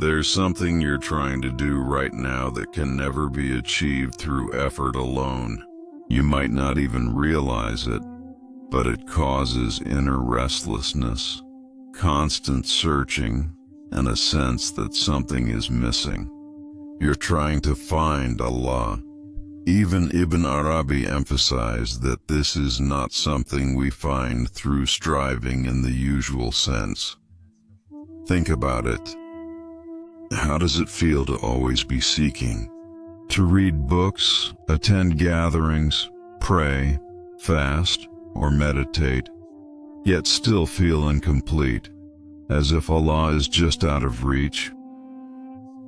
There's something you're trying to do right now that can never be achieved through effort alone. You might not even realize it, but it causes inner restlessness, constant searching, and a sense that something is missing. You're trying to find Allah. Even Ibn Arabi emphasized that this is not something we find through striving in the usual sense. Think about it. How does it feel to always be seeking? To read books, attend gatherings, pray, fast, or meditate, yet still feel incomplete, as if Allah is just out of reach?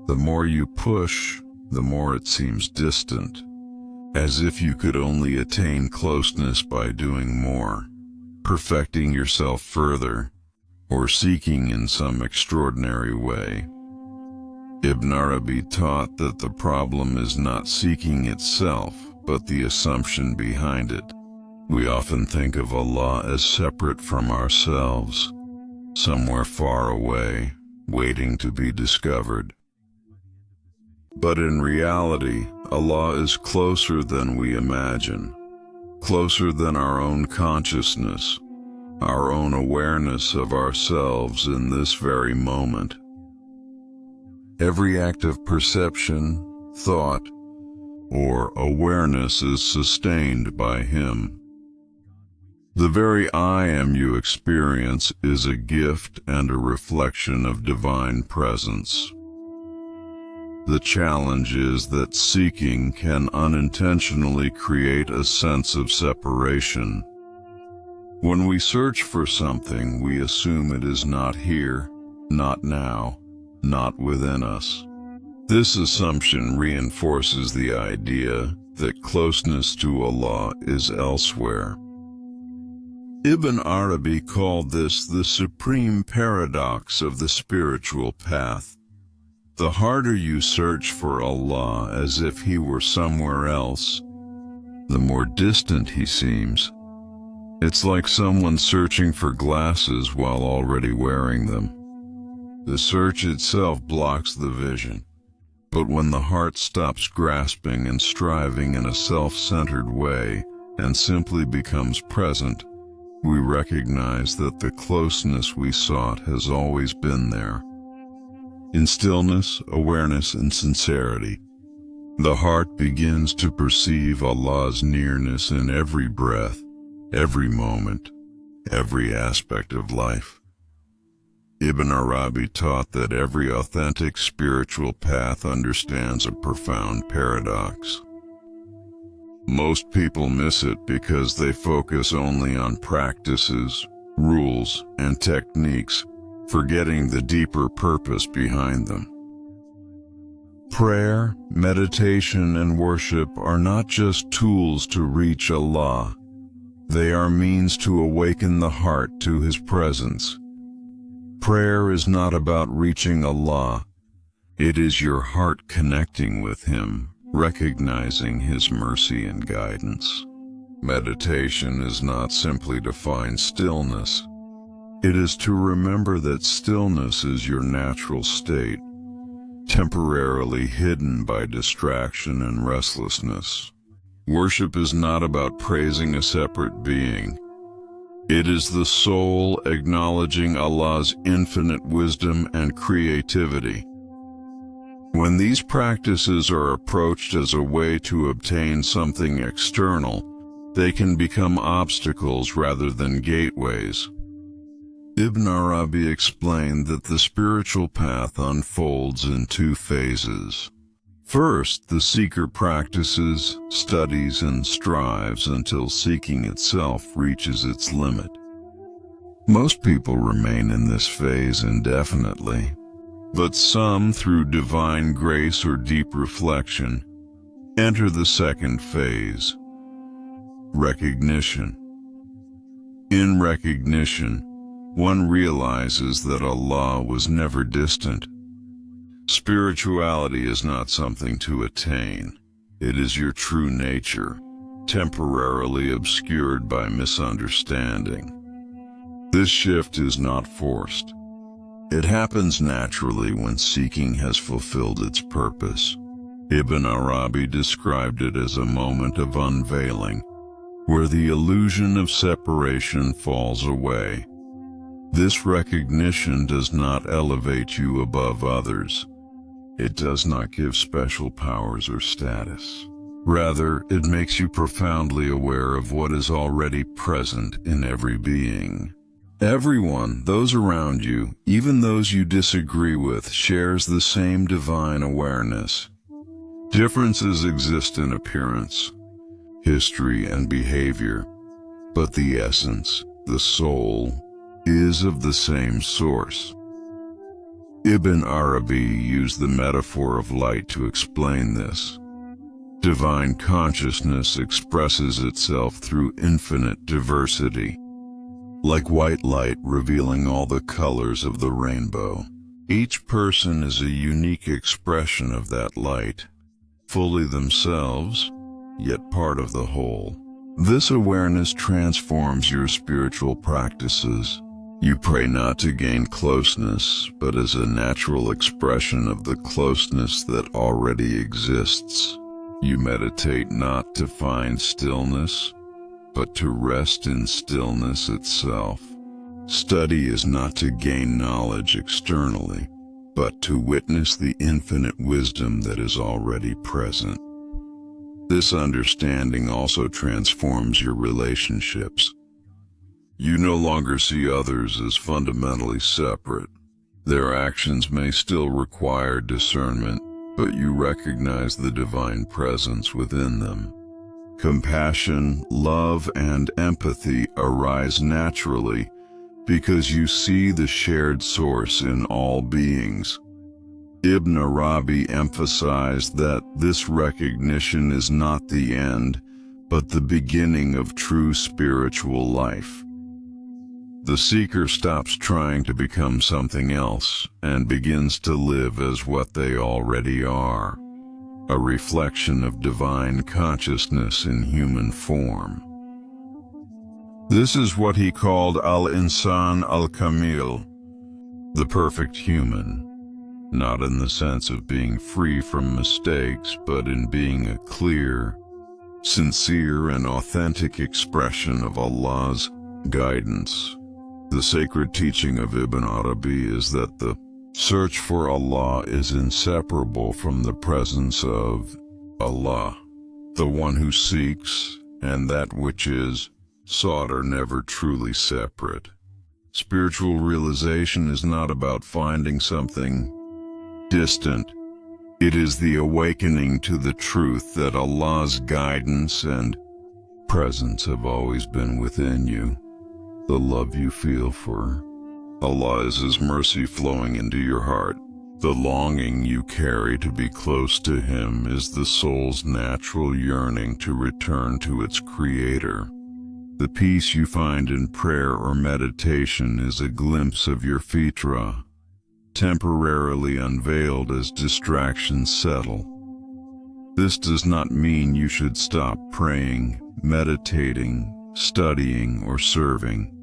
The more you push, the more it seems distant, as if you could only attain closeness by doing more, perfecting yourself further, or seeking in some extraordinary way. Ibn Arabi taught that the problem is not seeking itself, but the assumption behind it. We often think of Allah as separate from ourselves, somewhere far away, waiting to be discovered. But in reality, Allah is closer than we imagine, closer than our own consciousness, our own awareness of ourselves in this very moment. Every act of perception, thought, or awareness is sustained by Him. The very I am you experience is a gift and a reflection of divine presence. The challenge is that seeking can unintentionally create a sense of separation. When we search for something, we assume it is not here, not now, not within us. This assumption reinforces the idea that closeness to Allah is elsewhere. Ibn Arabi called this the supreme paradox of the spiritual path. The harder you search for Allah as if He were somewhere else, the more distant He seems. It's like someone searching for glasses while already wearing them. The search itself blocks the vision, but when the heart stops grasping and striving in a self-centered way and simply becomes present, we recognize that the closeness we sought has always been there. In stillness, awareness, and sincerity, the heart begins to perceive Allah's nearness in every breath, every moment, every aspect of life. Ibn Arabi taught that every authentic spiritual path understands a profound paradox. Most people miss it because they focus only on practices, rules, and techniques, forgetting the deeper purpose behind them. Prayer, meditation, and worship are not just tools to reach Allah. They are means to awaken the heart to His presence. Prayer is not about reaching Allah. It is your heart connecting with Him, recognizing His mercy and guidance. Meditation is not simply to find stillness. It is to remember that stillness is your natural state, temporarily hidden by distraction and restlessness. Worship is not about praising a separate being. It is the soul acknowledging Allah's infinite wisdom and creativity. When these practices are approached as a way to obtain something external, they can become obstacles rather than gateways. Ibn Arabi explained that the spiritual path unfolds in two phases. First, the seeker practices, studies, and strives until seeking itself reaches its limit. Most people remain in this phase indefinitely, but some, through divine grace or deep reflection, enter the second phase, recognition. In recognition, one realizes that Allah was never distant. Spirituality is not something to attain. It is your true nature, temporarily obscured by misunderstanding. This shift is not forced. It happens naturally when seeking has fulfilled its purpose. Ibn Arabi described it as a moment of unveiling, where the illusion of separation falls away. This recognition does not elevate you above others. It does not give special powers or status. Rather, it makes you profoundly aware of what is already present in every being. Everyone, those around you, even those you disagree with, shares the same divine awareness. Differences exist in appearance, history, and behavior, but the essence, the soul, is of the same source. Ibn Arabi used the metaphor of light to explain this. Divine consciousness expresses itself through infinite diversity, like white light revealing all the colors of the rainbow. Each person is a unique expression of that light, fully themselves, yet part of the whole. This awareness transforms your spiritual practices. You pray not to gain closeness, but as a natural expression of the closeness that already exists. You meditate not to find stillness, but to rest in stillness itself. Study is not to gain knowledge externally, but to witness the infinite wisdom that is already present. This understanding also transforms your relationships. You no longer see others as fundamentally separate. Their actions may still require discernment, but you recognize the divine presence within them. Compassion, love, and empathy arise naturally because you see the shared source in all beings. Ibn Arabi emphasized that this recognition is not the end, but the beginning of true spiritual life. The seeker stops trying to become something else and begins to live as what they already are, a reflection of divine consciousness in human form. This is what he called al-insan al-kamil, the perfect human, not in the sense of being free from mistakes, but in being a clear, sincere, and authentic expression of Allah's guidance. The sacred teaching of Ibn Arabi is that the search for Allah is inseparable from the presence of Allah. The one who seeks and that which is sought are never truly separate. Spiritual realization is not about finding something distant. It is the awakening to the truth that Allah's guidance and presence have always been within you. The love you feel for Allah is His mercy flowing into your heart. The longing you carry to be close to Him is the soul's natural yearning to return to its Creator. The peace you find in prayer or meditation is a glimpse of your fitra, temporarily unveiled as distractions settle. This does not mean you should stop praying, meditating, studying, or serving.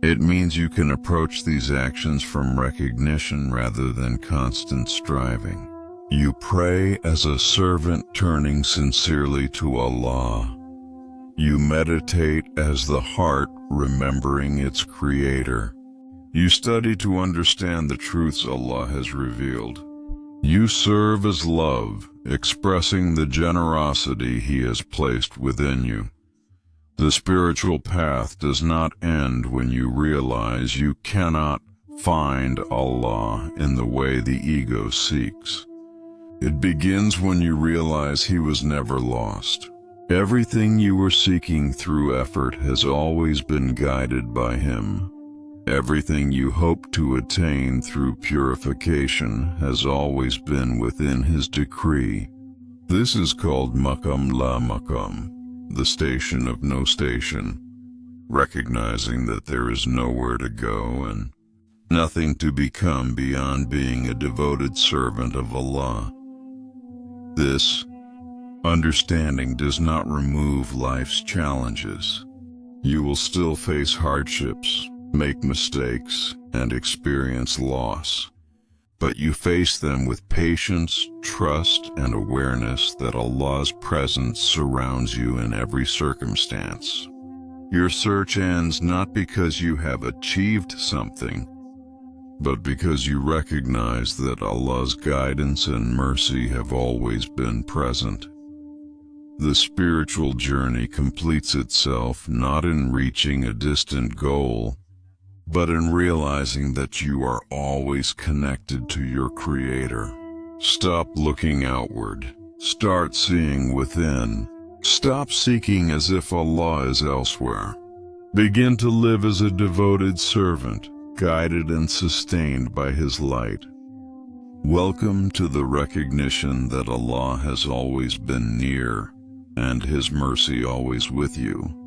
It means you can approach these actions from recognition rather than constant striving. You pray as a servant turning sincerely to Allah. You meditate as the heart remembering its Creator. You study to understand the truths Allah has revealed. You serve as love, expressing the generosity He has placed within you. The spiritual path does not end when you realize you cannot find Allah in the way the ego seeks. It begins when you realize He was never lost. Everything you were seeking through effort has always been guided by Him. Everything you hope to attain through purification has always been within His decree. This is called Maqam la Maqam, the station of no station, recognizing that there is nowhere to go and nothing to become beyond being a devoted servant of Allah. This understanding does not remove life's challenges. You will still face hardships, make mistakes, and experience loss. But you face them with patience, trust, and awareness that Allah's presence surrounds you in every circumstance. Your search ends not because you have achieved something, but because you recognize that Allah's guidance and mercy have always been present. The spiritual journey completes itself not in reaching a distant goal, but in realizing that you are always connected to your Creator. Stop looking outward. Start seeing within. Stop seeking as if Allah is elsewhere. Begin to live as a devoted servant, guided and sustained by His light. Welcome to the recognition that Allah has always been near, and His mercy always with you.